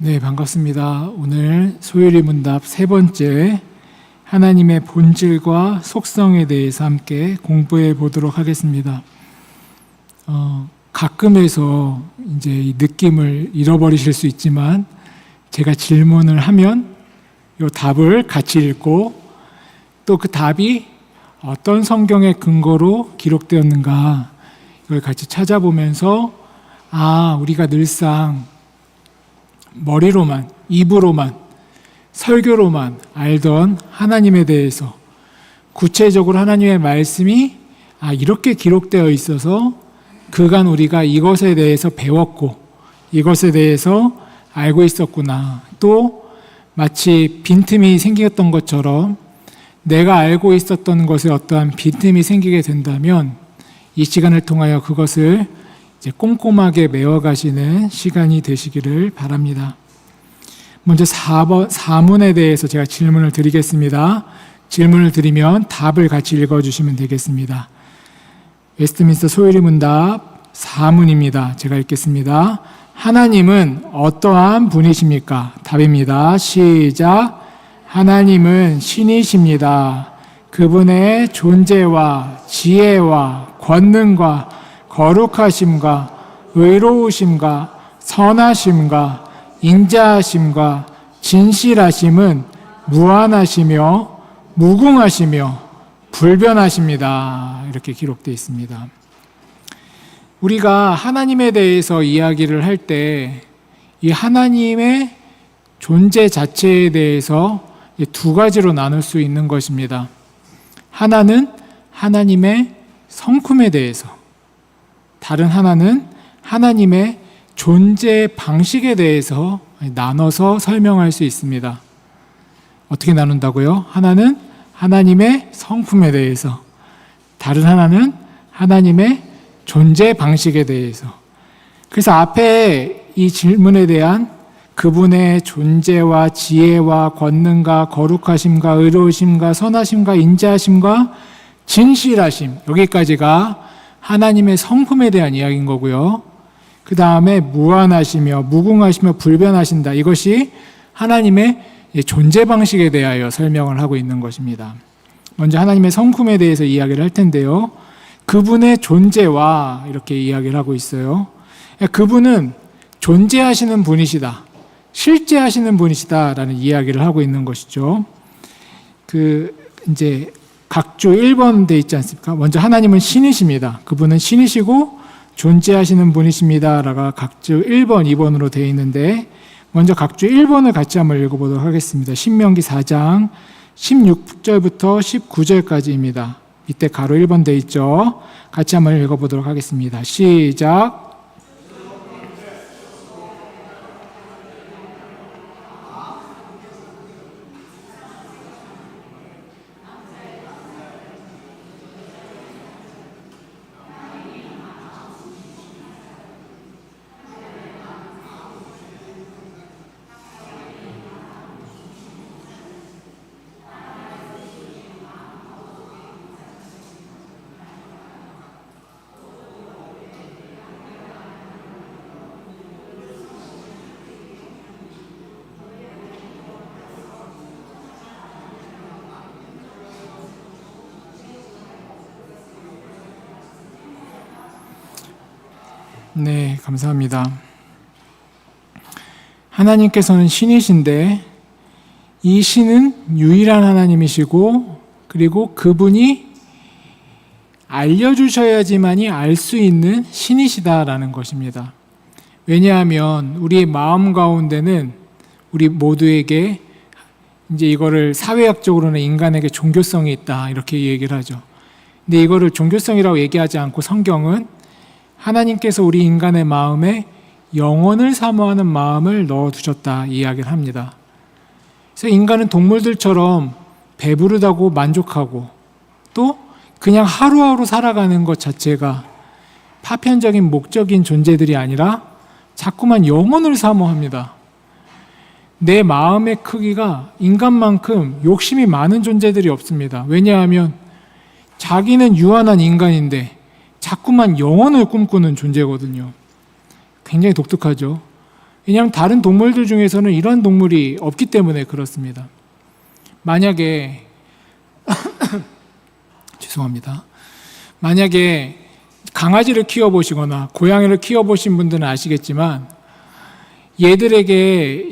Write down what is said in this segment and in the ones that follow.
네, 반갑습니다. 오늘 소율이 문답 세 번째 하나님의 본질과 속성에 대해서 함께 공부해 보도록 하겠습니다. 가끔에서 이제 이 느낌을 잃어버리실 수 있지만 제가 질문을 하면 이 답을 같이 읽고 또 그 답이 어떤 성경의 근거로 기록되었는가 이걸 같이 찾아보면서 우리가 늘상 머리로만, 입으로만, 설교로만 알던 하나님에 대해서 구체적으로 하나님의 말씀이 이렇게 기록되어 있어서 그간 우리가 이것에 대해서 배웠고 이것에 대해서 알고 있었구나. 또 마치 빈틈이 생겼던 것처럼 내가 알고 있었던 것에 어떠한 빈틈이 생기게 된다면 이 시간을 통하여 그것을 이제 꼼꼼하게 메워가시는 시간이 되시기를 바랍니다. 먼저 4문에 대해서 제가 질문을 드리겠습니다. 질문을 드리면 답을 같이 읽어주시면 되겠습니다. 웨스트민스터 소율이 문답 4문입니다. 제가 읽겠습니다. 하나님은 어떠한 분이십니까? 답입니다. 시작. 하나님은 신이십니다. 그분의 존재와 지혜와 권능과 거룩하심과 의로우심과 선하심과 인자하심과 진실하심은 무한하시며 무궁하시며 불변하십니다. 이렇게 기록되어 있습니다. 우리가 하나님에 대해서 이야기를 할 때 이 하나님의 존재 자체에 대해서 두 가지로 나눌 수 있는 것입니다. 하나는 하나님의 성품에 대해서, 다른 하나는 하나님의 존재 방식에 대해서 나눠서 설명할 수 있습니다. 어떻게 나눈다고요? 하나는 하나님의 성품에 대해서, 다른 하나는 하나님의 존재 방식에 대해서. 그래서 앞에 이 질문에 대한 그분의 존재와 지혜와 권능과 거룩하심과 의로우심과 선하심과 인자하심과 진실하심, 여기까지가 하나님의 성품에 대한 이야기인 거고요. 그 다음에 무한하시며 무궁하시며 불변하신다. 이것이 하나님의 존재 방식에 대하여 설명을 하고 있는 것입니다. 먼저 하나님의 성품에 대해서 이야기를 할 텐데요. 그분의 존재와 이렇게 이야기를 하고 있어요. 그분은 존재하시는 분이시다. 실제 하시는 분이시다라는 이야기를 하고 있는 것이죠. 이제 각주 1번 돼 있지 않습니까? 먼저 하나님은 신이십니다. 그분은 신이시고 존재하시는 분이십니다. 라가 각주 1번, 2번으로 되어 있는데 먼저 각주 1번을 같이 한번 읽어보도록 하겠습니다. 신명기 4장 16절부터 19절까지입니다. 밑에 가로 1번 돼 있죠. 같이 한번 읽어보도록 하겠습니다. 시작. 네, 감사합니다. 하나님께서는 신이신데 이 신은 유일한 하나님이시고 그리고 그분이 알려주셔야지만이 알 수 있는 신이시다라는 것입니다. 왜냐하면 우리의 마음 가운데는 우리 모두에게 이제 이거를 사회학적으로는 인간에게 종교성이 있다 이렇게 얘기를 하죠. 근데 이거를 종교성이라고 얘기하지 않고 성경은 하나님께서 우리 인간의 마음에 영혼을 사모하는 마음을 넣어두셨다 이야기를 합니다. 그래서 인간은 동물들처럼 배부르다고 만족하고 또 그냥 하루하루 살아가는 것 자체가 파편적인 목적인 존재들이 아니라 자꾸만 영혼을 사모합니다. 내 마음의 크기가 인간만큼 욕심이 많은 존재들이 없습니다. 왜냐하면 자기는 유한한 인간인데 자꾸만 영혼을 꿈꾸는 존재거든요. 굉장히 독특하죠. 왜냐하면 다른 동물들 중에서는 이런 동물이 없기 때문에 그렇습니다. 만약에 죄송합니다. 만약에 강아지를 키워보시거나 고양이를 키워보신 분들은 아시겠지만 얘들에게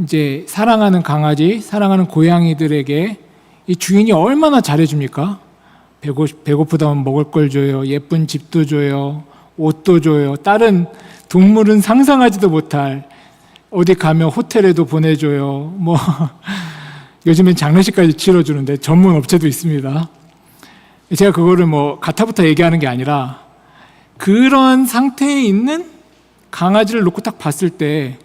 이제 사랑하는 강아지, 사랑하는 고양이들에게 이 주인이 얼마나 잘해줍니까? 배고프다면 먹을 걸 줘요. 예쁜 집도 줘요. 옷도 줘요. 다른 동물은 상상하지도 못할 어디 가면 호텔에도 보내줘요. 요즘엔 장례식까지 치러주는데 전문 업체도 있습니다. 제가 그거를 가타부타 얘기하는 게 아니라 그런 상태에 있는 강아지를 놓고 딱 봤을 때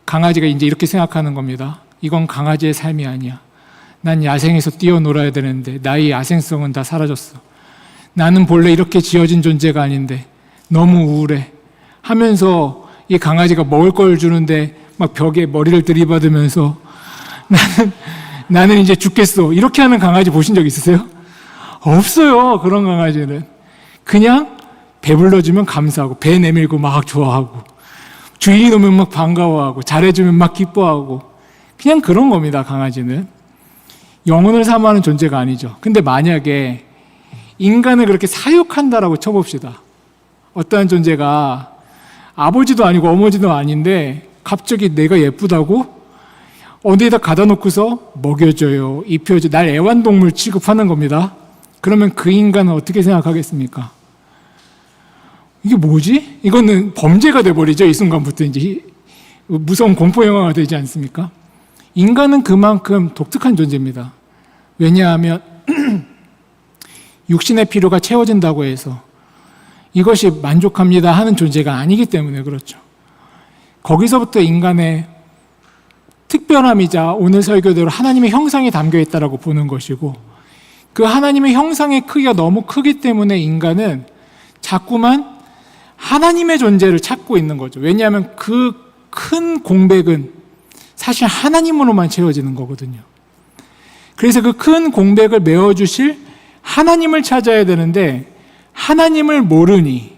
강아지가 이제 이렇게 생각하는 겁니다. 이건 강아지의 삶이 아니야. 난 야생에서 뛰어놀아야 되는데 나의 야생성은 다 사라졌어. 나는 본래 이렇게 지어진 존재가 아닌데 너무 우울해 하면서 이 강아지가 먹을 걸 주는데 막 벽에 머리를 들이받으면서 나는 이제 죽겠어 이렇게 하는 강아지 보신 적 있으세요? 없어요. 그런 강아지는 그냥 배불러주면 감사하고 배 내밀고 막 좋아하고 주인이 오면 막 반가워하고 잘해주면 막 기뻐하고 그냥 그런 겁니다. 강아지는 영혼을 사모하는 존재가 아니죠. 근데 만약에 인간을 그렇게 사육한다라고 쳐봅시다. 어떠한 존재가 아버지도 아니고 어머니도 아닌데 갑자기 내가 예쁘다고 어디에다 가다 놓고서 먹여줘요, 입혀줘, 날 애완동물 취급하는 겁니다. 그러면 그 인간은 어떻게 생각하겠습니까? 이게 뭐지? 이거는 범죄가 돼버리죠. 이 순간부터 이제 무서운 공포 영화가 되지 않습니까? 인간은 그만큼 독특한 존재입니다. 왜냐하면 육신의 필요가 채워진다고 해서 이것이 만족합니다 하는 존재가 아니기 때문에 그렇죠. 거기서부터 인간의 특별함이자 오늘 설교대로 하나님의 형상이 담겨 있다라고 보는 것이고 그 하나님의 형상의 크기가 너무 크기 때문에 인간은 자꾸만 하나님의 존재를 찾고 있는 거죠. 왜냐하면 그 큰 공백은 사실 하나님으로만 채워지는 거거든요. 그래서 그 큰 공백을 메워주실 하나님을 찾아야 되는데 하나님을 모르니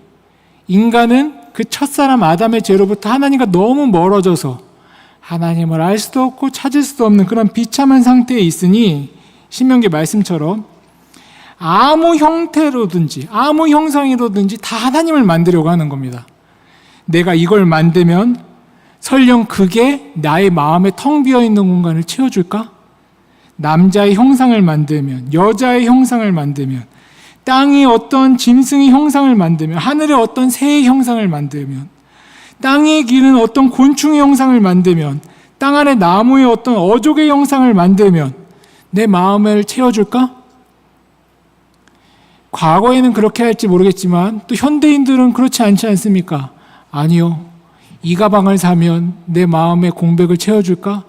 인간은 그 첫사람 아담의 죄로부터 하나님과 너무 멀어져서 하나님을 알 수도 없고 찾을 수도 없는 그런 비참한 상태에 있으니 신명기 말씀처럼 아무 형태로든지 아무 형상이로든지 다 하나님을 만들려고 하는 겁니다. 내가 이걸 만들면 설령 그게 나의 마음에 텅 비어있는 공간을 채워줄까? 남자의 형상을 만들면, 여자의 형상을 만들면, 땅이 어떤 짐승의 형상을 만들면, 하늘의 어떤 새의 형상을 만들면, 땅에 기는 어떤 곤충의 형상을 만들면, 땅 아래 나무의 어떤 어족의 형상을 만들면 내 마음을 채워줄까? 과거에는 그렇게 할지 모르겠지만 또 현대인들은 그렇지 않지 않습니까? 아니요. 이 가방을 사면 내 마음의 공백을 채워줄까?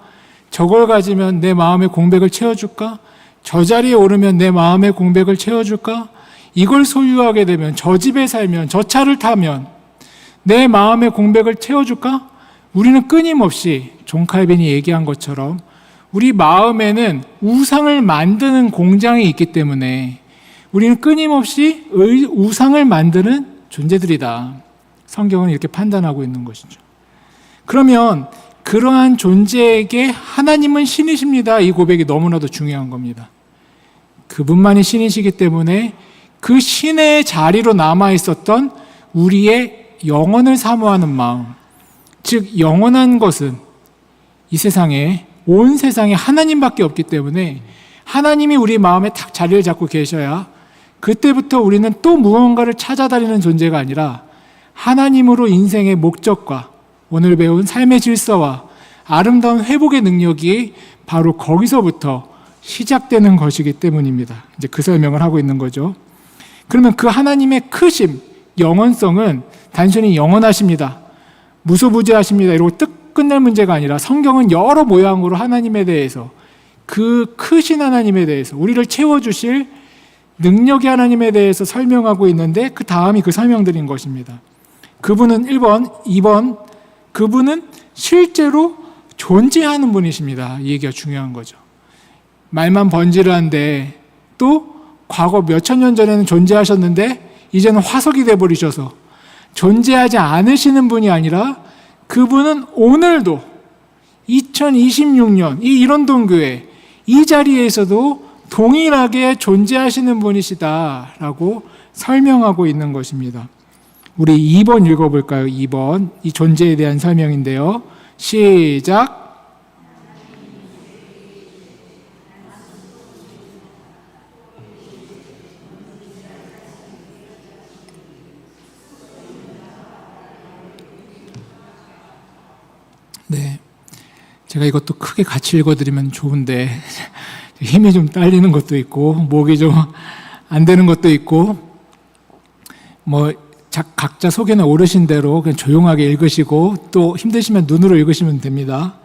저걸 가지면 내 마음의 공백을 채워줄까? 저 자리에 오르면 내 마음의 공백을 채워줄까? 이걸 소유하게 되면, 저 집에 살면, 저 차를 타면 내 마음의 공백을 채워줄까? 우리는 끊임없이 존 칼빈이 얘기한 것처럼 우리 마음에는 우상을 만드는 공장이 있기 때문에 우리는 끊임없이 우상을 만드는 존재들이다. 성경은 이렇게 판단하고 있는 것이죠. 그러면 그러한 존재에게 하나님은 신이십니다. 이 고백이 너무나도 중요한 겁니다. 그분만이 신이시기 때문에 그 신의 자리로 남아있었던 우리의 영혼을 사모하는 마음, 즉 영원한 것은 이 세상에, 온 세상에 하나님밖에 없기 때문에 하나님이 우리 마음에 탁 자리를 잡고 계셔야 그때부터 우리는 또 무언가를 찾아다니는 존재가 아니라 하나님으로 인생의 목적과 오늘 배운 삶의 질서와 아름다운 회복의 능력이 바로 거기서부터 시작되는 것이기 때문입니다. 이제 그 설명을 하고 있는 거죠. 그러면 그 하나님의 크심, 영원성은 단순히 영원하십니다, 무소부재하십니다 이러고 뜻 끝낼 문제가 아니라 성경은 여러 모양으로 하나님에 대해서, 그 크신 하나님에 대해서, 우리를 채워주실 능력의 하나님에 대해서 설명하고 있는데 그 다음이 그 설명드린 것입니다. 그분은 1번, 2번, 그분은 실제로 존재하는 분이십니다. 이 얘기가 중요한 거죠. 말만 번지르한데 또 과거 몇천 년 전에는 존재하셨는데 이제는 화석이 돼버리셔서 존재하지 않으시는 분이 아니라 그분은 오늘도 2026년 이 일원동교회 이 자리에서도 동일하게 존재하시는 분이시다라고 설명하고 있는 것입니다. 우리 2번 읽어볼까요? 2번 이 존재에 대한 설명인데요. 시작. 네, 제가 이것도 크게 같이 읽어드리면 좋은데 힘이 좀 딸리는 것도 있고 목이 좀 안 되는 것도 있고 뭐 각자 속에는 오르신 대로 그냥 조용하게 읽으시고 또 힘드시면 눈으로 읽으시면 됩니다.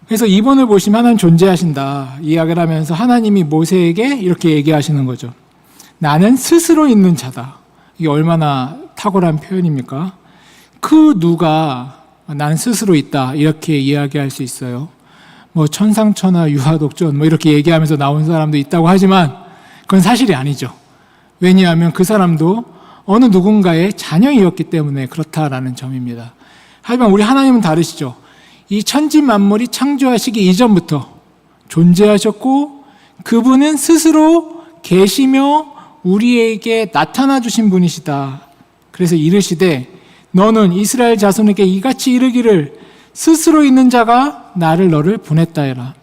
그래서 2번을 보시면 하나님 존재하신다 이야기를 하면서 하나님이 모세에게 이렇게 얘기하시는 거죠. 나는 스스로 있는 자다. 이게 얼마나 탁월한 표현입니까? 그 누가 나는 스스로 있다 이렇게 이야기할 수 있어요. 뭐 천상천하 유하독존 뭐 이렇게 얘기하면서 나온 사람도 있다고 하지만 그건 사실이 아니죠. 왜냐하면 그 사람도 어느 누군가의 자녀이었기 때문에 그렇다라는 점입니다. 하지만 우리 하나님은 다르시죠. 이 천지 만물이 창조하시기 이전부터 존재하셨고 그분은 스스로 계시며 우리에게 나타나 주신 분이시다. 그래서 이르시되 너는 이스라엘 자손에게 이같이 이르기를 스스로 있는 자가 너를 보냈다 해라.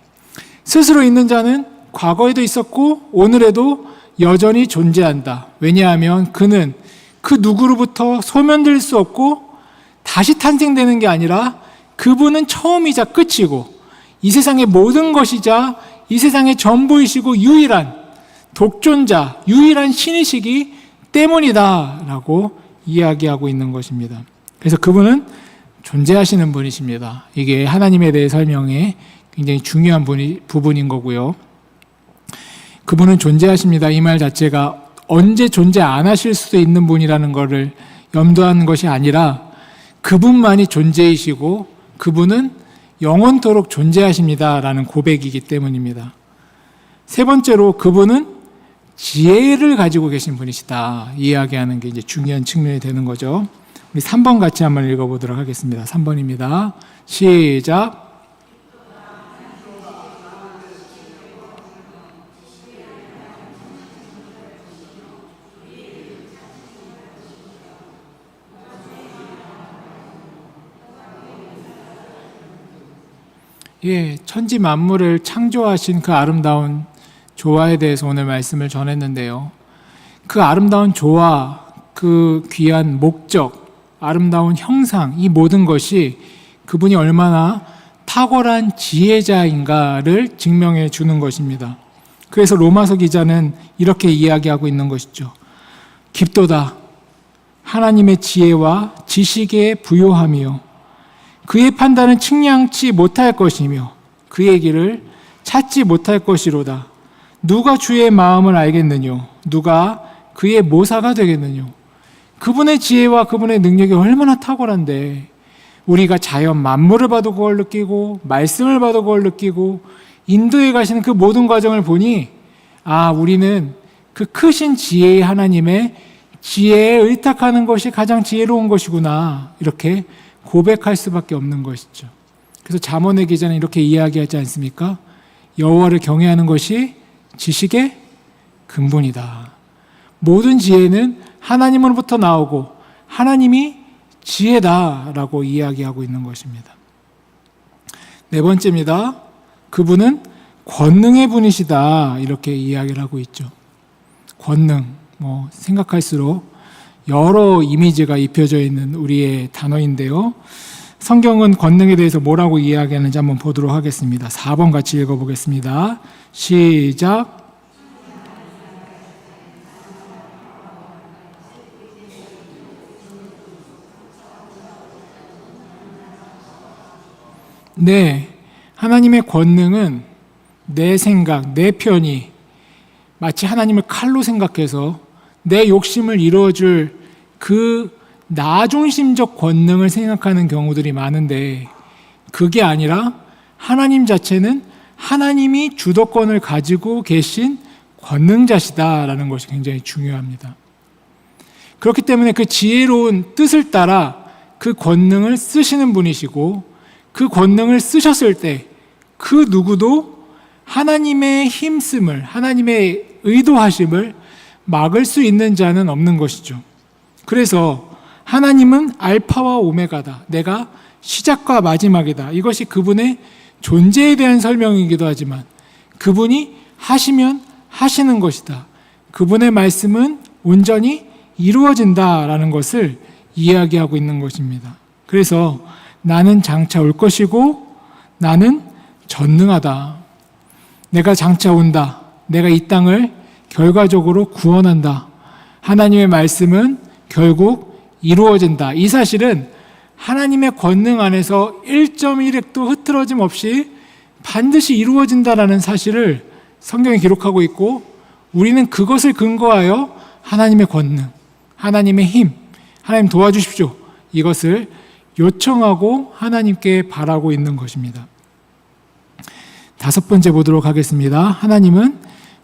스스로 있는 자는 과거에도 있었고 오늘에도 여전히 존재한다. 왜냐하면 그는 그 누구로부터 소멸될 수 없고 다시 탄생되는 게 아니라 그분은 처음이자 끝이고 이 세상의 모든 것이자 이 세상의 전부이시고 유일한 독존자, 유일한 신이시기 때문이다 라고 이야기하고 있는 것입니다. 그래서 그분은 존재하시는 분이십니다. 이게 하나님에 대해 설명에 굉장히 중요한 부분인 거고요. 그분은 존재하십니다. 이 말 자체가 언제 존재 안 하실 수도 있는 분이라는 것을 염두하는 것이 아니라 그분만이 존재이시고 그분은 영원토록 존재하십니다라는 고백이기 때문입니다. 세 번째로 그분은 지혜를 가지고 계신 분이시다 이야기하는 게 이제 중요한 측면이 되는 거죠. 우리 3번 같이 한번 읽어보도록 하겠습니다. 3번입니다. 시작. 예, 천지 만물을 창조하신 그 아름다운 조화에 대해서 오늘 말씀을 전했는데요. 그 아름다운 조화, 그 귀한 목적, 아름다운 형상, 이 모든 것이 그분이 얼마나 탁월한 지혜자인가를 증명해 주는 것입니다. 그래서 로마서 기자는 이렇게 이야기하고 있는 것이죠. 깊도다 하나님의 지혜와 지식에 부요하며 그의 판단은 측량치 못할 것이며 그의 길을 찾지 못할 것이로다. 누가 주의 마음을 알겠느뇨? 누가 그의 모사가 되겠느뇨? 그분의 지혜와 그분의 능력이 얼마나 탁월한데 우리가 자연 만물을 봐도 그걸 느끼고 말씀을 봐도 그걸 느끼고 인도에 가시는 그 모든 과정을 보니 우리는 그 크신 지혜의 하나님의 지혜에 의탁하는 것이 가장 지혜로운 것이구나 이렇게 고백할 수밖에 없는 것이죠. 그래서 잠언의 기자는 이렇게 이야기하지 않습니까? 여호와를 경외하는 것이 지식의 근본이다. 모든 지혜는 하나님으로부터 나오고 하나님이 지혜다라고 이야기하고 있는 것입니다. 네 번째입니다. 그분은 권능의 분이시다 이렇게 이야기를 하고 있죠. 권능, 생각할수록 여러 이미지가 입혀져 있는 우리의 단어인데요. 성경은 권능에 대해서 뭐라고 이야기하는지 한번 보도록 하겠습니다. 4번 같이 읽어보겠습니다. 시작. 네, 하나님의 권능은 내 생각, 내 편이 마치 하나님을 칼로 생각해서 내 욕심을 이루어줄 그 나중심적 권능을 생각하는 경우들이 많은데 그게 아니라 하나님 자체는 하나님이 주도권을 가지고 계신 권능자시다라는 것이 굉장히 중요합니다. 그렇기 때문에 그 지혜로운 뜻을 따라 그 권능을 쓰시는 분이시고, 그 권능을 쓰셨을 때 그 누구도 하나님의 힘씀을, 하나님의 의도하심을 막을 수 있는 자는 없는 것이죠. 그래서 하나님은 알파와 오메가다. 내가 시작과 마지막이다. 이것이 그분의 존재에 대한 설명이기도 하지만, 그분이 하시면 하시는 것이다. 그분의 말씀은 온전히 이루어진다라는 것을 이야기하고 있는 것입니다. 그래서 나는 장차 올 것이고 나는 전능하다. 내가 장차 온다. 내가 이 땅을 결과적으로 구원한다. 하나님의 말씀은 결국 이루어진다. 이 사실은 하나님의 권능 안에서 1.1획도 흐트러짐 없이 반드시 이루어진다라는 사실을 성경에 기록하고 있고, 우리는 그것을 근거하여 하나님의 권능, 하나님의 힘, 하나님 도와주십시오, 이것을 요청하고 하나님께 바라고 있는 것입니다. 5번째 보도록 하겠습니다. 하나님은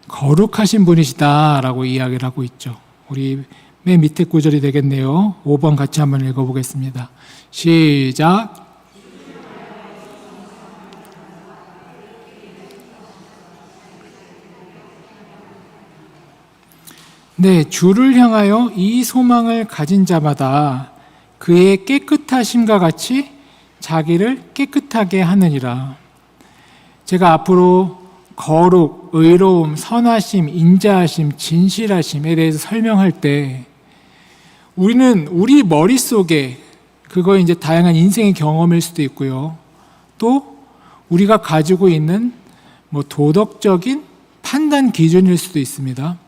거룩하신 분이시다라고 이야기를 하고 있죠. 우리 맨 밑에 구절이 되겠네요. 5번 같이 한번 읽어보겠습니다. 시작. 네, 주를 향하여 이 소망을 가진 자마다 그의 깨끗하심과 같이 자기를 깨끗하게 하느니라. 제가 앞으로 거룩, 의로움, 선하심, 인자하심, 진실하심에 대해서 설명할 때 우리는 우리 머릿속에, 그거 이제 다양한 인생의 경험일 수도 있고요, 또 우리가 가지고 있는 도덕적인 판단 기준일 수도 있습니다.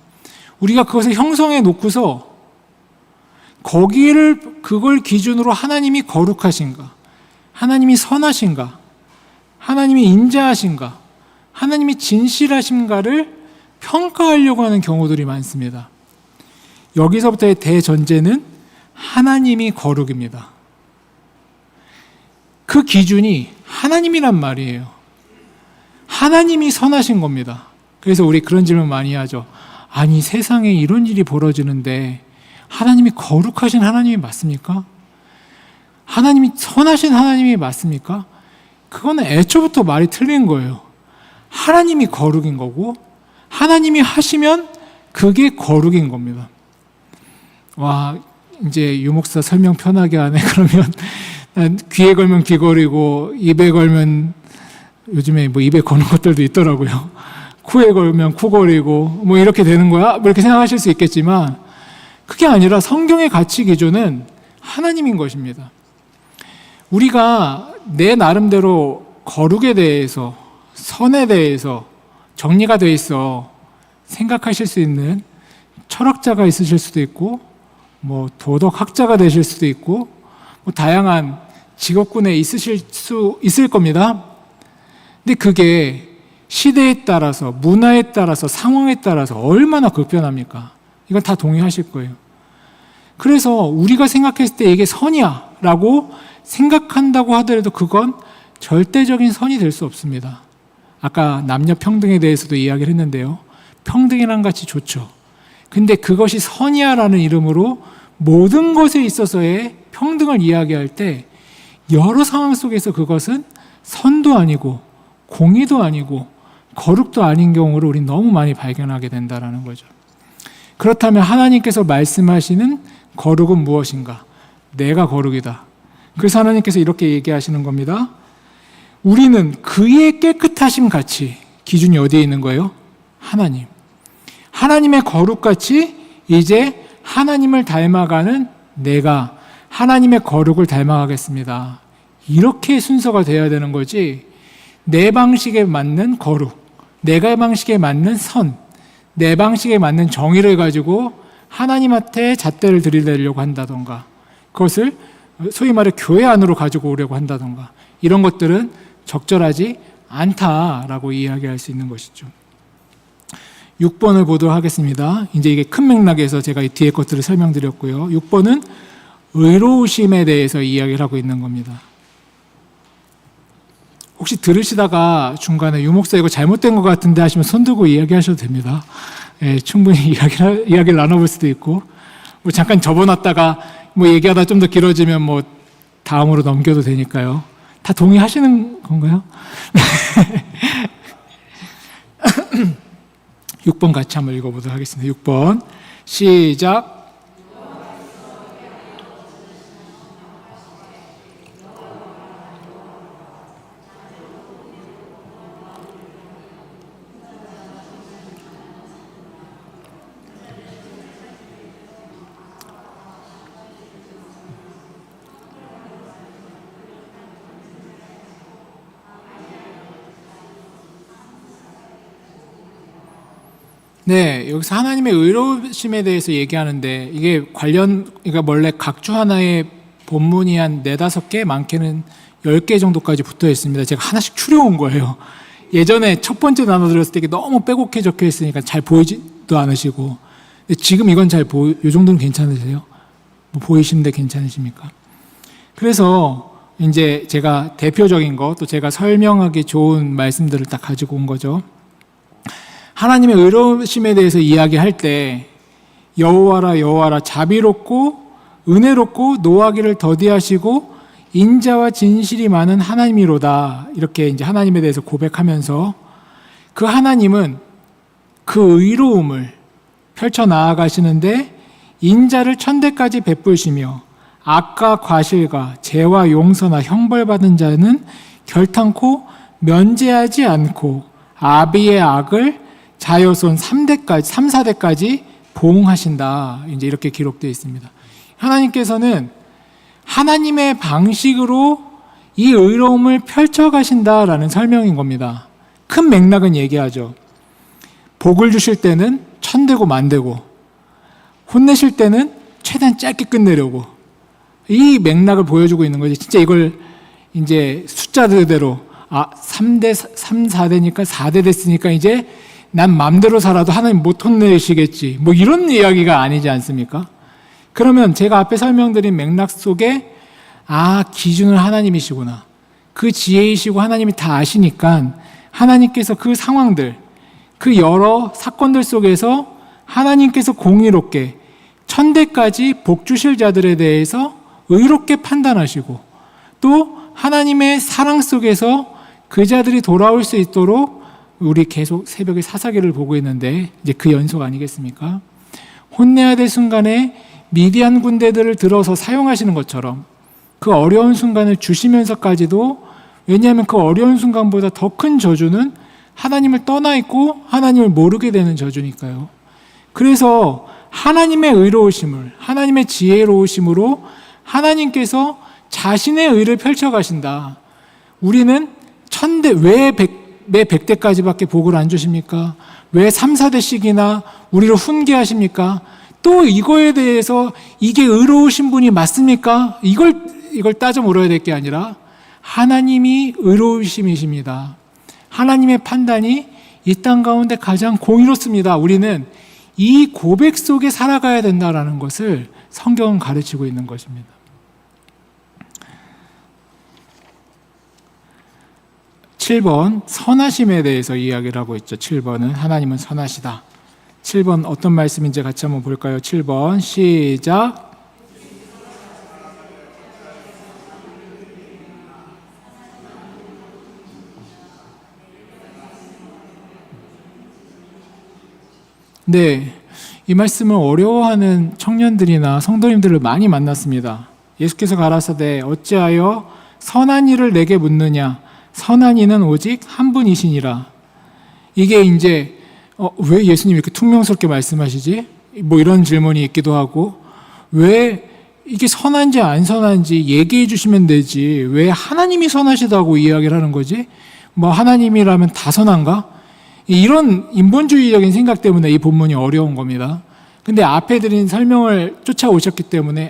우리가 그것을 형성해 놓고서 그걸 기준으로 하나님이 거룩하신가, 하나님이 선하신가, 하나님이 인자하신가, 하나님이 진실하신가를 평가하려고 하는 경우들이 많습니다. 여기서부터의 대전제는 하나님이 거룩입니다. 그 기준이 하나님이란 말이에요. 하나님이 선하신 겁니다. 그래서 우리 그런 질문 많이 하죠. 아니, 세상에 이런 일이 벌어지는데 하나님이 거룩하신 하나님이 맞습니까? 하나님이 선하신 하나님이 맞습니까? 그거는 애초부터 말이 틀린 거예요. 하나님이 거룩인 거고 하나님이 하시면 그게 거룩인 겁니다. 와, 이제 유목사 설명 편하게 하네. 그러면 귀에 걸면 귀걸이고 입에 걸면, 요즘에 입에 거는 것들도 있더라고요. 코에 걸면 코걸이고 이렇게 되는 거야? 이렇게 생각하실 수 있겠지만 그게 아니라 성경의 가치 기준은 하나님인 것입니다. 우리가 내 나름대로 거룩에 대해서, 선에 대해서 정리가 돼 있어 생각하실 수 있는 철학자가 있으실 수도 있고, 도덕학자가 되실 수도 있고, 다양한 직업군에 있을 겁니다. 근데 그게 시대에 따라서, 문화에 따라서, 상황에 따라서 얼마나 급변합니까? 이건 다 동의하실 거예요. 그래서 우리가 생각했을 때 이게 선이야 라고 생각한다고 하더라도 그건 절대적인 선이 될 수 없습니다. 아까 남녀 평등에 대해서도 이야기를 했는데요, 평등이란 같이 좋죠. 근데 그것이 선이야 라는 이름으로 모든 것에 있어서의 평등을 이야기할 때 여러 상황 속에서 그것은 선도 아니고 공의도 아니고 거룩도 아닌 경우를 우리 너무 많이 발견하게 된다는 거죠. 그렇다면 하나님께서 말씀하시는 거룩은 무엇인가? 내가 거룩이다. 그래서 하나님께서 이렇게 얘기하시는 겁니다. 우리는 그의 깨끗하심 같이, 기준이 어디에 있는 거예요? 하나님. 하나님의 거룩같이 이제 하나님을 닮아가는 내가 하나님의 거룩을 닮아가겠습니다. 이렇게 순서가 되어야 되는 거지, 내 방식에 맞는 거룩, 내가 방식에 맞는 선, 내 방식에 맞는 정의를 가지고 하나님한테 잣대를 들이대려고 한다던가, 그것을 소위 말해 교회 안으로 가지고 오려고 한다던가, 이런 것들은 적절하지 않다라고 이야기할 수 있는 것이죠. 6번을 보도록 하겠습니다. 이제 이게 큰 맥락에서 제가 이 뒤에 것들을 설명드렸고요. 6번은 의로우심에 대해서 이야기를 하고 있는 겁니다. 혹시 들으시다가 중간에 유목사 이거 잘못된 것 같은데 하시면 손 들고 이야기하셔도 됩니다. 충분히 이야기를 나눠볼 수도 있고, 뭐 잠깐 접어놨다가 뭐 얘기하다 좀 더 길어지면 뭐 다음으로 넘겨도 되니까요. 다 동의하시는 건가요? 6번 같이 한번 읽어보도록 하겠습니다. 6번 시작. 네, 여기서 하나님의 의로우심에 대해서 얘기하는데 이게 그러니까 원래 각주 하나의 본문이 한 4-5개, 많게는 10개 정도까지 붙어 있습니다. 제가 하나씩 추려온 거예요. 예전에 첫 번째 나눠드렸을 때 이게 너무 빼곡해 적혀 있으니까 잘 보이지도 않으시고, 근데 지금 이건 이 정도는 괜찮으세요? 뭐 보이시는데 괜찮으십니까? 그래서 이제 제가 대표적인 거, 또 제가 설명하기 좋은 말씀들을 딱 가지고 온 거죠. 하나님의 의로우심에 대해서 이야기할 때 여호와라 여호와라 자비롭고 은혜롭고 노하기를 더디하시고 인자와 진실이 많은 하나님이로다, 이렇게 이제 하나님에 대해서 고백하면서 그 하나님은 그 의로움을 펼쳐 나아가시는데 인자를 천대까지 베푸시며 악과 과실과 죄와 용서나 형벌받은 자는 결탄코 면제하지 않고 아비의 악을 자여손 3-4대까지 보응하신다. 이제 이렇게 기록되어 있습니다. 하나님께서는 하나님의 방식으로 이 의로움을 펼쳐가신다라는 설명인 겁니다. 큰 맥락은 얘기하죠. 복을 주실 때는 천대고 만대고, 혼내실 때는 최대한 짧게 끝내려고, 이 맥락을 보여주고 있는 거지. 진짜 이걸 이제 숫자대로 3-4대니까 4대 됐으니까 이제 난 맘대로 살아도 하나님 못 혼내시겠지, 뭐 이런 이야기가 아니지 않습니까? 그러면 제가 앞에 설명드린 맥락 속에 기준은 하나님이시구나, 그 지혜이시고 하나님이 다 아시니까 하나님께서 그 상황들, 그 여러 사건들 속에서 하나님께서 공의롭게 천대까지 복 주실 자들에 대해서 의롭게 판단하시고, 또 하나님의 사랑 속에서 그 자들이 돌아올 수 있도록 우리 계속 새벽에 사사기를 보고 있는데 이제 그 연속 아니겠습니까? 혼내야 될 순간에 미디안 군대들을 들어서 사용하시는 것처럼 그 어려운 순간을 주시면서까지도, 왜냐하면 그 어려운 순간보다 더 큰 저주는 하나님을 떠나 있고 하나님을 모르게 되는 저주니까요. 그래서 하나님의 의로우심을, 하나님의 지혜로우심으로 하나님께서 자신의 의를 펼쳐가신다. 우리는 왜 100대까지밖에 복을 안 주십니까? 왜 3-4대씩이나 우리를 훈계하십니까? 또 이거에 대해서 이게 의로우신 분이 맞습니까? 이걸 따져 물어야 될 게 아니라 하나님이 의로우심이십니다. 하나님의 판단이 이 땅 가운데 가장 공의롭습니다. 우리는 이 고백 속에 살아가야 된다는 것을 성경은 가르치고 있는 것입니다. 7번 선하심에 대해서 이야기를 하고 있죠. 7번은 하나님은 선하시다. 7번 어떤 말씀인지 같이 한번 볼까요? 7번 시작. 네, 이 말씀을 어려워하는 청년들이나 성도님들을 많이 만났습니다. 예수께서 가라사대 어찌하여 선한 일을 내게 묻느냐, 선한 이는 오직 한 분이시니라. 이게 이제 왜 예수님이 이렇게 퉁명스럽게 말씀하시지? 뭐 이런 질문이 있기도 하고, 왜 이게 선한지 안 선한지 얘기해 주시면 되지, 왜 하나님이 선하시다고 이야기를 하는 거지? 뭐 하나님이라면 다 선한가? 이런 인본주의적인 생각 때문에 이 본문이 어려운 겁니다. 근데 앞에 드린 설명을 쫓아오셨기 때문에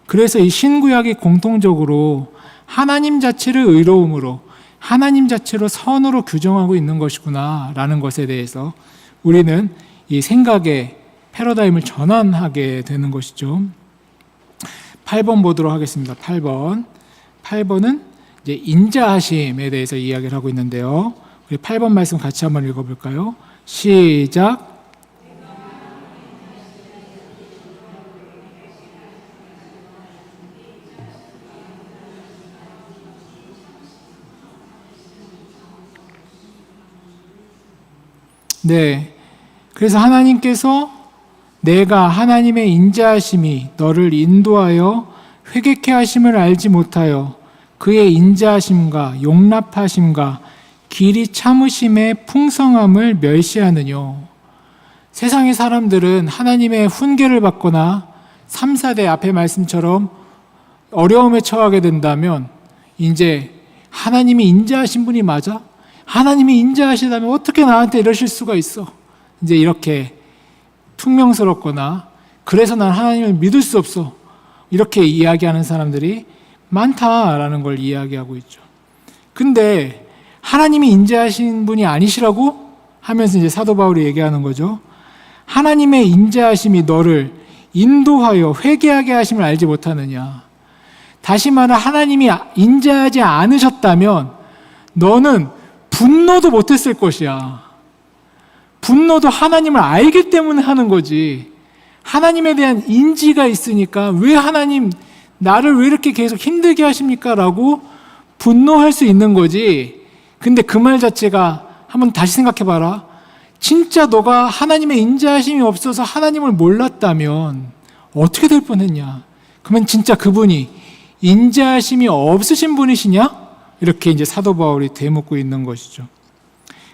그래서 이 신구약이 공통적으로 하나님 자체를 의로움으로, 하나님 자체로 선으로 규정하고 있는 것이구나 라는 것에 대해서 우리는 이 생각의 패러다임을 전환하게 되는 것이죠. 8번 보도록 하겠습니다. 8번은 이제 인자하심에 대해서 이야기를 하고 있는데요. 우리 8번 말씀 같이 한번 읽어볼까요? 시작. 네. 그래서 하나님께서 내가 하나님의 인자하심이 너를 인도하여 회개케 하심을 알지 못하여 그의 인자하심과 용납하심과 길이 참으심의 풍성함을 멸시하느뇨. 세상의 사람들은 하나님의 훈계를 받거나 3, 4대 앞의 말씀처럼 어려움에 처하게 된다면 이제 하나님이 인자하신 분이 맞아? 하나님이 인자하시다면 어떻게 나한테 이러실 수가 있어? 이제 이렇게 퉁명스럽거나 그래서 난 하나님을 믿을 수 없어. 이렇게 이야기하는 사람들이 많다라는 걸 이야기하고 있죠. 근데 하나님이 인자하신 분이 아니시라고 하면서 이제 사도 바울이 얘기하는 거죠. 하나님의 인자하심이 너를 인도하여 회개하게 하심을 알지 못하느냐. 다시 말해 하나님이 인자하지 않으셨다면 너는 분노도 못했을 것이야. 분노도 하나님을 알기 때문에 하는 거지. 하나님에 대한 인지가 있으니까 왜 하나님 나를 왜 이렇게 계속 힘들게 하십니까? 라고 분노할 수 있는 거지. 근데 그 말 자체가 한번 다시 생각해 봐라. 진짜 너가 하나님의 인자하심이 없어서 하나님을 몰랐다면 어떻게 될 뻔했냐? 그러면 진짜 그분이 인자하심이 없으신 분이시냐? 이렇게 이제 사도 바울이 되묻고 있는 것이죠.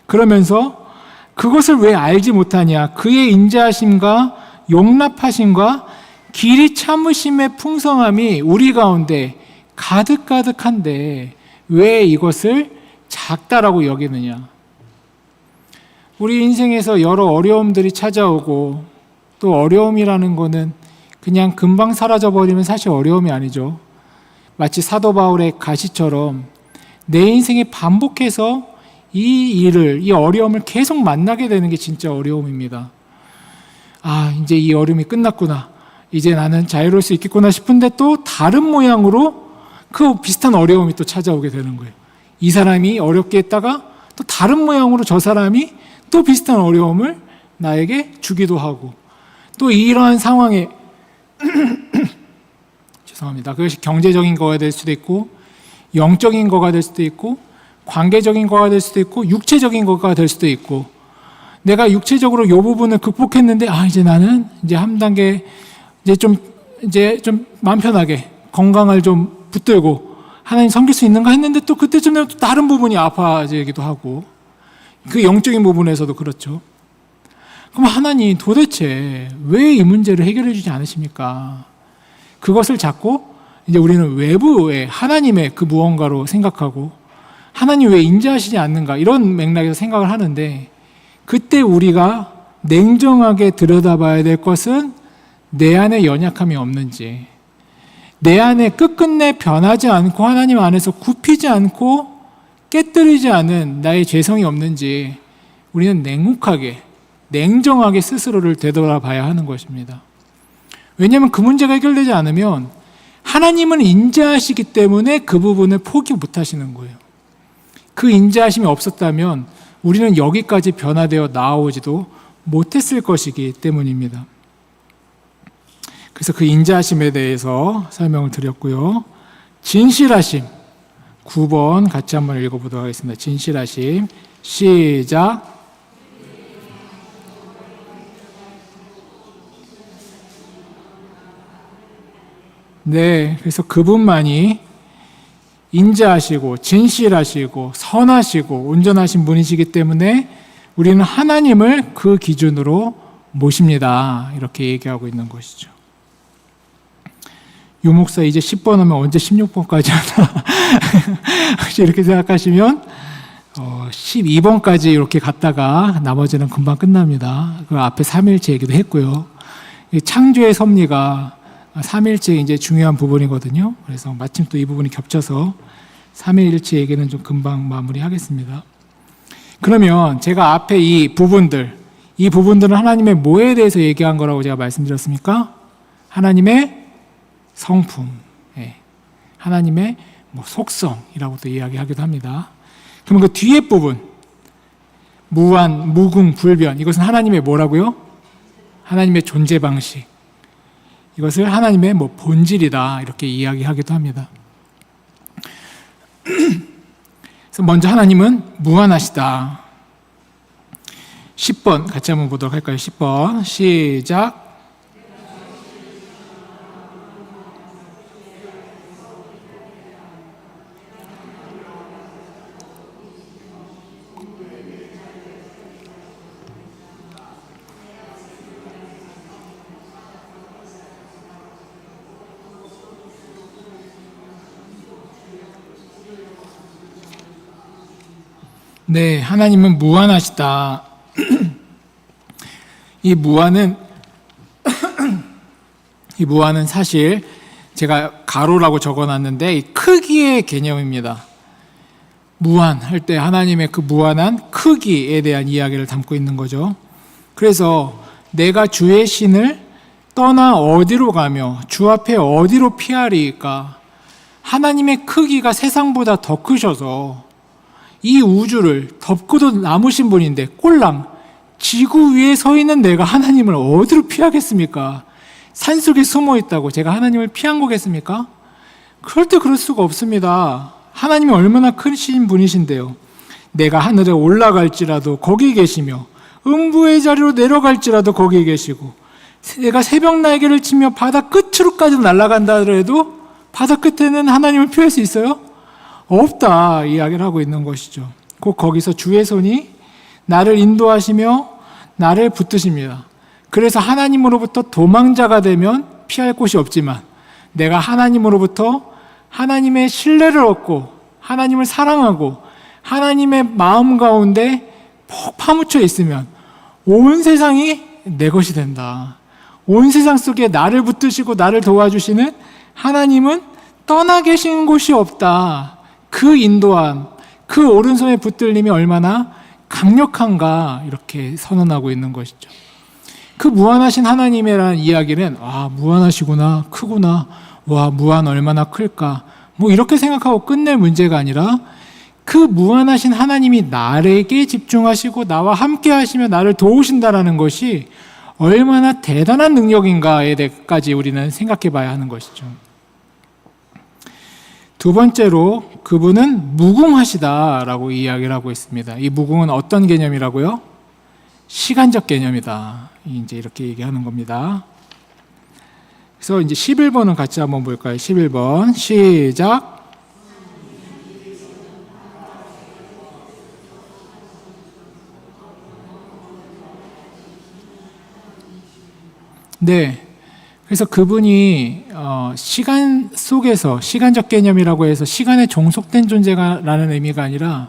그러면서 그것을 왜 알지 못하냐? 그의 인자하심과 용납하심과 길이 참으심의 풍성함이 우리 가운데 가득가득한데 왜 이것을 작다라고 여기느냐? 우리 인생에서 여러 어려움들이 찾아오고 또 어려움이라는 거는 그냥 금방 사라져버리면 사실 어려움이 아니죠. 마치 사도 바울의 가시처럼 내 인생에 반복해서 이 어려움을 계속 만나게 되는 게 진짜 어려움입니다. 아, 이제 이 어려움이 끝났구나. 이제 나는 자유로울 수 있겠구나 싶은데 또 다른 모양으로 그 비슷한 어려움이 또 찾아오게 되는 거예요. 이 사람이 어렵게 했다가 또 다른 모양으로 저 사람이 또 비슷한 어려움을 나에게 주기도 하고 또 이러한 상황에 죄송합니다. 그것이 경제적인 거가 될 수도 있고 영적인 거가 될 수도 있고 관계적인 거가 될 수도 있고 육체적인 거가 될 수도 있고 내가 육체적으로 이 부분을 극복했는데 이제 나는 이제 한 단계 이제 좀 마음 편하게 건강을 좀 붙들고 하나님 섬길 수 있는가 했는데 또 그때쯤 되면 또 다른 부분이 아파지기도 하고 그 영적인 부분에서도 그렇죠. 그럼 하나님 도대체 왜 이 문제를 해결해 주지 않으십니까? 그것을 자꾸 이제 우리는 외부의 하나님의 그 무언가로 생각하고 하나님 왜 인자하시지 않는가 이런 맥락에서 생각을 하는데 그때 우리가 냉정하게 들여다봐야 될 것은 내 안에 연약함이 없는지 내 안에 끝끝내 변하지 않고 하나님 안에서 굽히지 않고 깨뜨리지 않은 나의 죄성이 없는지 우리는 냉혹하게 냉정하게 스스로를 되돌아봐야 하는 것입니다. 왜냐하면 그 문제가 해결되지 않으면 하나님은 인자하시기 때문에 그 부분을 포기 못하시는 거예요. 그 인자하심이 없었다면 우리는 여기까지 변화되어 나아오지도 못했을 것이기 때문입니다. 그래서 그 인자하심에 대해서 설명을 드렸고요. 진실하심 9번 같이 한번 읽어보도록 하겠습니다. 진실하심 시작. 네, 그래서 그분만이 인자하시고 진실하시고 선하시고 온전하신 분이시기 때문에 우리는 하나님을 그 기준으로 모십니다. 이렇게 얘기하고 있는 것이죠. 유 목사 이제 10번 하면 언제 16번까지 하나 혹시 이렇게 생각하시면 12번까지 이렇게 갔다가 나머지는 금방 끝납니다. 그 앞에 삼일체 얘기도 했고요. 창조의 섭리가 삼일체 이제 중요한 부분이거든요. 그래서 마침 또 이 부분이 겹쳐서 삼위일체 얘기는 좀 금방 마무리하겠습니다. 그러면 제가 앞에 이 부분들은 하나님의 뭐에 대해서 얘기한 거라고 제가 말씀드렸습니까? 하나님의 성품, 하나님의 속성이라고도 이야기하기도 합니다. 그러면 그 뒤에 부분, 무한, 무궁, 불변, 이것은 하나님의 뭐라고요? 하나님의 존재 방식. 이것을 하나님의 본질이다 이렇게 이야기하기도 합니다. 그래서 먼저 하나님은 무한하시다. 10번 같이 한번 보도록 할까요? 10번 시작. 네, 하나님은 무한하시다. 이 무한은 사실 제가 가로라고 적어놨는데 이 크기의 개념입니다. 무한할 때 하나님의 그 무한한 크기에 대한 이야기를 담고 있는 거죠. 그래서 내가 주의 신을 떠나 어디로 가며 주 앞에 어디로 피하리까? 하나님의 크기가 세상보다 더 크셔서 이 우주를 덮고도 남으신 분인데 꼴랑 지구 위에 서 있는 내가 하나님을 어디로 피하겠습니까? 산속에 숨어 있다고 제가 하나님을 피한 거겠습니까? 그럴 때 그럴 수가 없습니다. 하나님이 얼마나 크신 분이신데요. 내가 하늘에 올라갈지라도 거기 계시며 음부의 자리로 내려갈지라도 거기 계시고 내가 새벽 날개를 치며 바다 끝으로까지 날아간다 하더라도 바다 끝에는 하나님을 피할 수 있어요? 없다 이야기를 하고 있는 것이죠. 곧 거기서 주의 손이 나를 인도하시며 나를 붙드십니다. 그래서 하나님으로부터 도망자가 되면 피할 곳이 없지만 내가 하나님으로부터 하나님의 신뢰를 얻고 하나님을 사랑하고 하나님의 마음 가운데 푹 파묻혀 있으면 온 세상이 내 것이 된다. 온 세상 속에 나를 붙드시고 나를 도와주시는 하나님은 떠나 계신 곳이 없다. 그 인도함, 그 오른손의 붙들림이 얼마나 강력한가 이렇게 선언하고 있는 것이죠. 그 무한하신 하나님이라는 이야기는 무한하시구나, 크구나, 와 무한 얼마나 클까 뭐 이렇게 생각하고 끝낼 문제가 아니라 그 무한하신 하나님이 나에게 집중하시고 나와 함께 하시며 나를 도우신다라는 것이 얼마나 대단한 능력인가에 대해까지 우리는 생각해 봐야 하는 것이죠. 두 번째로 그분은 무궁하시다라고 이야기를 하고 있습니다. 이 무궁은 어떤 개념이라고요? 시간적 개념이다. 이제 이렇게 얘기하는 겁니다. 그래서 이제 11번은 같이 한번 볼까요? 11번 시작. 네. 그래서 그분이 시간 속에서 시간적 개념이라고 해서 시간에 종속된 존재라는 의미가 아니라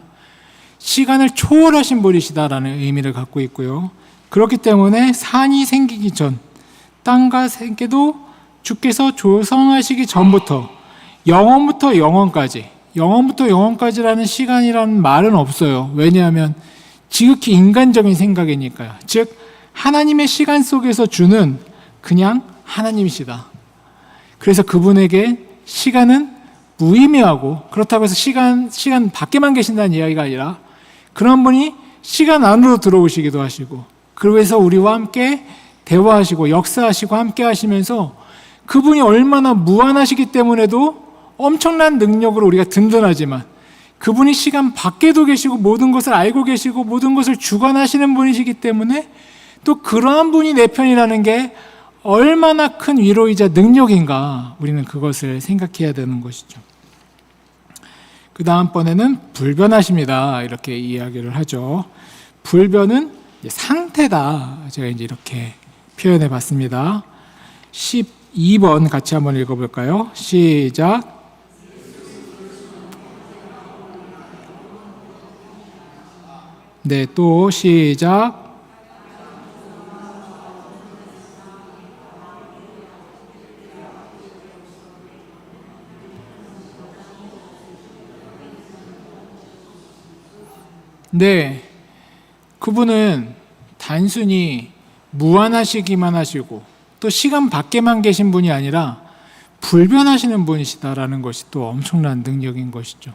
시간을 초월하신 분이시다라는 의미를 갖고 있고요. 그렇기 때문에 산이 생기기 전 땅과 세계도 주께서 조성하시기 전부터 영원부터 영원까지라는 시간이라는 말은 없어요. 왜냐하면 지극히 인간적인 생각이니까요. 즉 하나님의 시간 속에서 주는 그냥 하나님이시다. 그래서 그분에게 시간은 무의미하고 그렇다고 해서 시간 밖에만 계신다는 이야기가 아니라 그런 분이 시간 안으로 들어오시기도 하시고 그래서 우리와 함께 대화하시고 역사하시고 함께 하시면서 그분이 얼마나 무한하시기 때문에도 엄청난 능력으로 우리가 든든하지만 그분이 시간 밖에도 계시고 모든 것을 알고 계시고 모든 것을 주관하시는 분이시기 때문에 또 그러한 분이 내 편이라는 게 얼마나 큰 위로이자 능력인가 우리는 그것을 생각해야 되는 것이죠. 그 다음번에는 불변하십니다. 이렇게 이야기를 하죠. 불변은 상태다. 제가 이제 이렇게 표현해 봤습니다. 12번 같이 한번 읽어볼까요? 시작. 네, 또 시작. 네, 그분은 단순히 무한하시기만 하시고 또 시간 밖에만 계신 분이 아니라 불변하시는 분이시다라는 것이 또 엄청난 능력인 것이죠.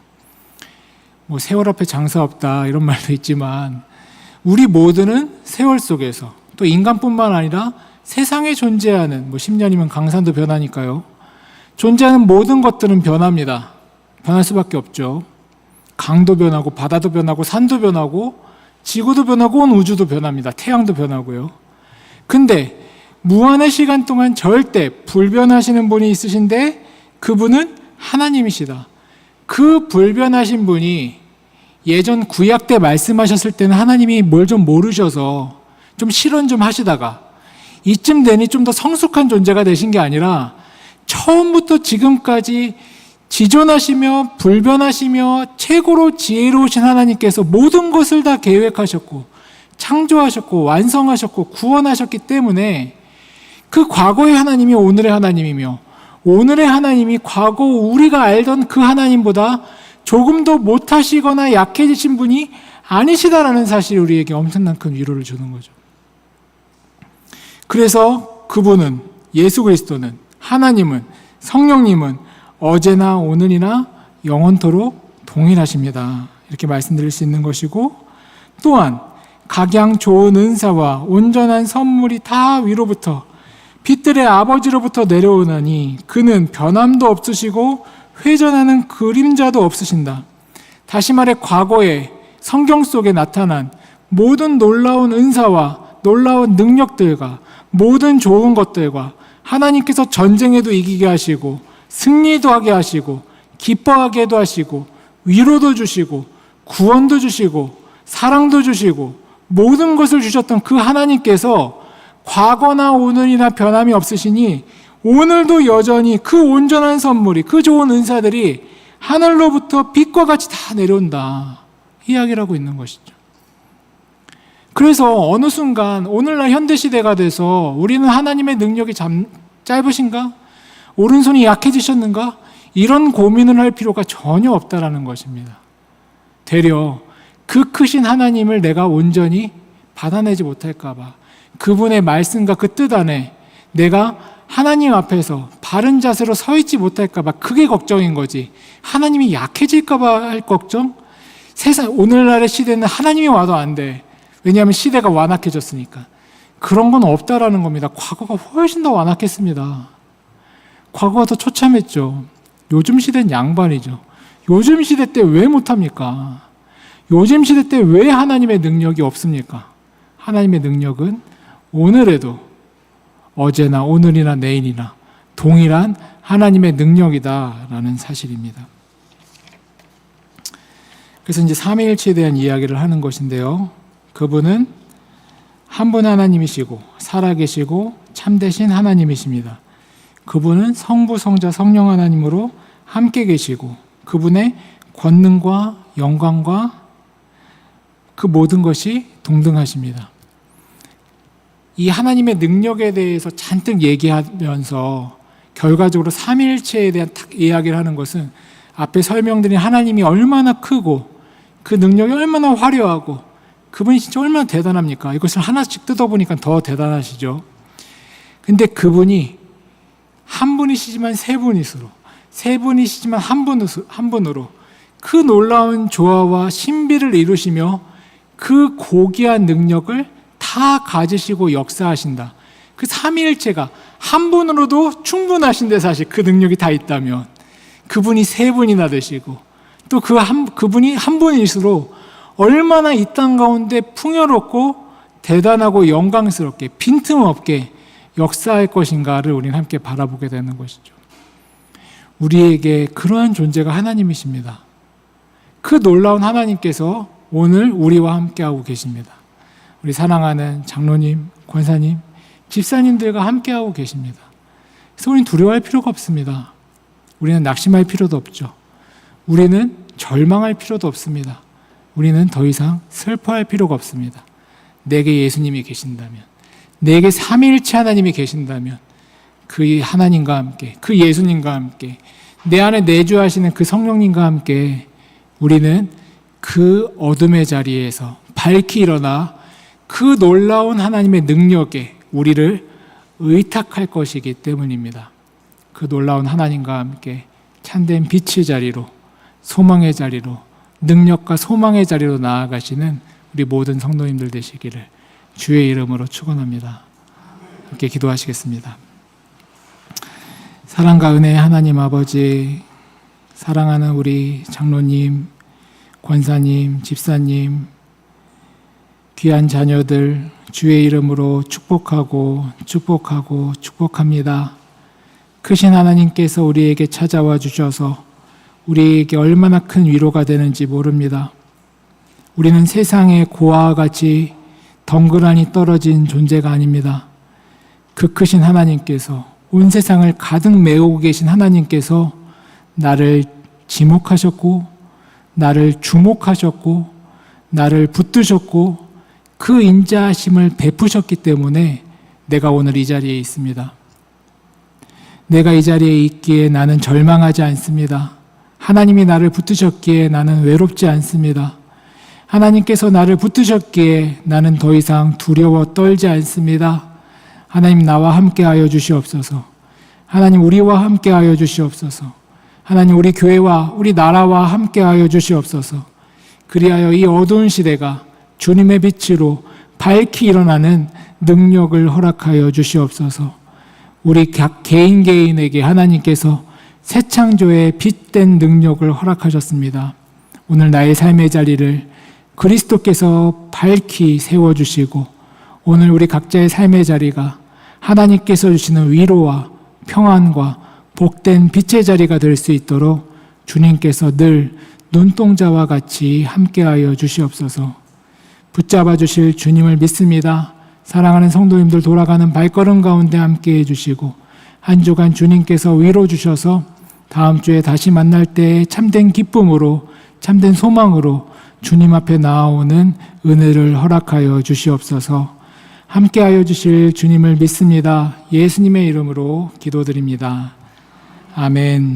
뭐 세월 앞에 장사 없다 이런 말도 있지만 우리 모두는 세월 속에서 또 인간뿐만 아니라 세상에 존재하는 10년이면 강산도 변하니까요. 존재하는 모든 것들은 변합니다. 변할 수밖에 없죠. 강도 변하고 바다도 변하고 산도 변하고 지구도 변하고 온 우주도 변합니다. 태양도 변하고요. 근데 무한의 시간 동안 절대 불변하시는 분이 있으신데 그분은 하나님이시다. 그 불변하신 분이 예전 구약 때 말씀하셨을 때는 하나님이 뭘 좀 모르셔서 좀 실언 좀 하시다가 이쯤 되니 좀 더 성숙한 존재가 되신 게 아니라 처음부터 지금까지 지존하시며 불변하시며 최고로 지혜로우신 하나님께서 모든 것을 다 계획하셨고 창조하셨고 완성하셨고 구원하셨기 때문에 그 과거의 하나님이 오늘의 하나님이며 오늘의 하나님이 과거 우리가 알던 그 하나님보다 조금 더 못하시거나 약해지신 분이 아니시다라는 사실이 우리에게 엄청난 큰 위로를 주는 거죠. 그래서 그분은, 예수 그리스도는, 하나님은, 성령님은 어제나 오늘이나 영원토록 동일하십니다. 이렇게 말씀드릴 수 있는 것이고, 또한 각양 좋은 은사와 온전한 선물이 다 위로부터 빛들의 아버지로부터 내려오나니 그는 변함도 없으시고 회전하는 그림자도 없으신다. 다시 말해 과거에 성경 속에 나타난 모든 놀라운 은사와 놀라운 능력들과 모든 좋은 것들과 하나님께서 전쟁에도 이기게 하시고 승리도 하게 하시고 기뻐하게도 하시고 위로도 주시고 구원도 주시고 사랑도 주시고 모든 것을 주셨던 그 하나님께서 과거나 오늘이나 변함이 없으시니 오늘도 여전히 그 온전한 선물이, 그 좋은 은사들이 하늘로부터 빛과 같이 다 내려온다, 이야기를 하고 있는 것이죠. 그래서 어느 순간 오늘날 현대시대가 돼서 우리는 하나님의 능력이 짧으신가? 오른손이 약해지셨는가? 이런 고민을 할 필요가 전혀 없다라는 것입니다. 되려 그 크신 하나님을 내가 온전히 받아내지 못할까 봐, 그분의 말씀과 그 뜻 안에 내가 하나님 앞에서 바른 자세로 서 있지 못할까 봐, 그게 걱정인 거지. 하나님이 약해질까 봐 할 걱정? 오늘날의 시대는 하나님이 와도 안 돼. 왜냐하면 시대가 완악해졌으니까. 그런 건 없다라는 겁니다. 과거가 훨씬 더 완악했습니다. 과거가 더 처참했죠. 요즘 시대는 양반이죠. 요즘 시대 때 왜 못합니까? 요즘 시대 때 왜 하나님의 능력이 없습니까? 하나님의 능력은 오늘에도 어제나 오늘이나 내일이나 동일한 하나님의 능력이다라는 사실입니다. 그래서 이제 삼위일체에 대한 이야기를 하는 것인데요. 그분은 한 분 하나님이시고 살아계시고 참되신 하나님이십니다. 그분은 성부, 성자, 성령 하나님으로 함께 계시고 그분의 권능과 영광과 그 모든 것이 동등하십니다. 이 하나님의 능력에 대해서 잔뜩 얘기하면서 결과적으로 삼위일체에 대한 이야기를 하는 것은 앞에 설명드린 하나님이 얼마나 크고 그 능력이 얼마나 화려하고 그분이 진짜 얼마나 대단합니까? 이것을 하나씩 뜯어보니까 더 대단하시죠. 근데 그분이 한 분이시지만 세 분이시로, 세 분이시지만 한 분으로 그 놀라운 조화와 신비를 이루시며 그 고귀한 능력을 다 가지시고 역사하신다. 그 삼위일체가 한 분으로도 충분하신데, 사실 그 능력이 다 있다면 그분이 세 분이나 되시고 또 그분이 한 분일수록 얼마나 이 땅 가운데 풍요롭고 대단하고 영광스럽게 빈틈없게 역사할 것인가를 우리는 함께 바라보게 되는 것이죠. 우리에게 그러한 존재가 하나님이십니다. 그 놀라운 하나님께서 오늘 우리와 함께하고 계십니다. 우리 사랑하는 장로님, 권사님, 집사님들과 함께하고 계십니다. 그래서 우리는 두려워할 필요가 없습니다. 우리는 낙심할 필요도 없죠. 우리는 절망할 필요도 없습니다. 우리는 더 이상 슬퍼할 필요가 없습니다. 내게 예수님이 계신다면, 내게 삼위일체 하나님이 계신다면, 그 하나님과 함께, 그 예수님과 함께, 내 안에 내주하시는 그 성령님과 함께 우리는 그 어둠의 자리에서 밝히 일어나 그 놀라운 하나님의 능력에 우리를 의탁할 것이기 때문입니다. 그 놀라운 하나님과 함께 참된 빛의 자리로, 소망의 자리로, 능력과 소망의 자리로 나아가시는 우리 모든 성도님들 되시기를 주의 이름으로 축원합니다. 함께 기도하시겠습니다. 사랑과 은혜의 하나님 아버지, 사랑하는 우리 장로님, 권사님, 집사님, 귀한 자녀들 주의 이름으로 축복하고 축복합니다. 크신 하나님께서 우리에게 찾아와 주셔서 우리에게 얼마나 큰 위로가 되는지 모릅니다. 우리는 세상의 고아와 같이 덩그러니 떨어진 존재가 아닙니다. 그 크신 하나님께서, 온 세상을 가득 메우고 계신 하나님께서 나를 지목하셨고, 나를 주목하셨고, 나를 붙드셨고, 그 인자하심을 베푸셨기 때문에 내가 오늘 이 자리에 있습니다. 내가 이 자리에 있기에 나는 절망하지 않습니다. 하나님이 나를 붙드셨기에 나는 외롭지 않습니다. 하나님께서 나를 붙드셨기에 나는 더 이상 두려워 떨지 않습니다. 하나님 나와 함께하여 주시옵소서. 하나님 우리와 함께하여 주시옵소서. 하나님 우리 교회와 우리 나라와 함께하여 주시옵소서. 그리하여 이 어두운 시대가 주님의 빛으로 밝히 일어나는 능력을 허락하여 주시옵소서. 우리 각 개인에게 하나님께서 새 창조의 빛된 능력을 허락하셨습니다. 오늘 나의 삶의 자리를 그리스도께서 밝히 세워주시고, 오늘 우리 각자의 삶의 자리가 하나님께서 주시는 위로와 평안과 복된 빛의 자리가 될 수 있도록 주님께서 늘 눈동자와 같이 함께하여 주시옵소서. 붙잡아 주실 주님을 믿습니다. 사랑하는 성도님들 돌아가는 발걸음 가운데 함께해 주시고, 한 주간 주님께서 위로 주셔서 다음 주에 다시 만날 때 참된 기쁨으로, 참된 소망으로 주님 앞에 나아오는 은혜를 허락하여 주시옵소서. 함께하여 주실 주님을 믿습니다. 예수님의 이름으로 기도드립니다. 아멘.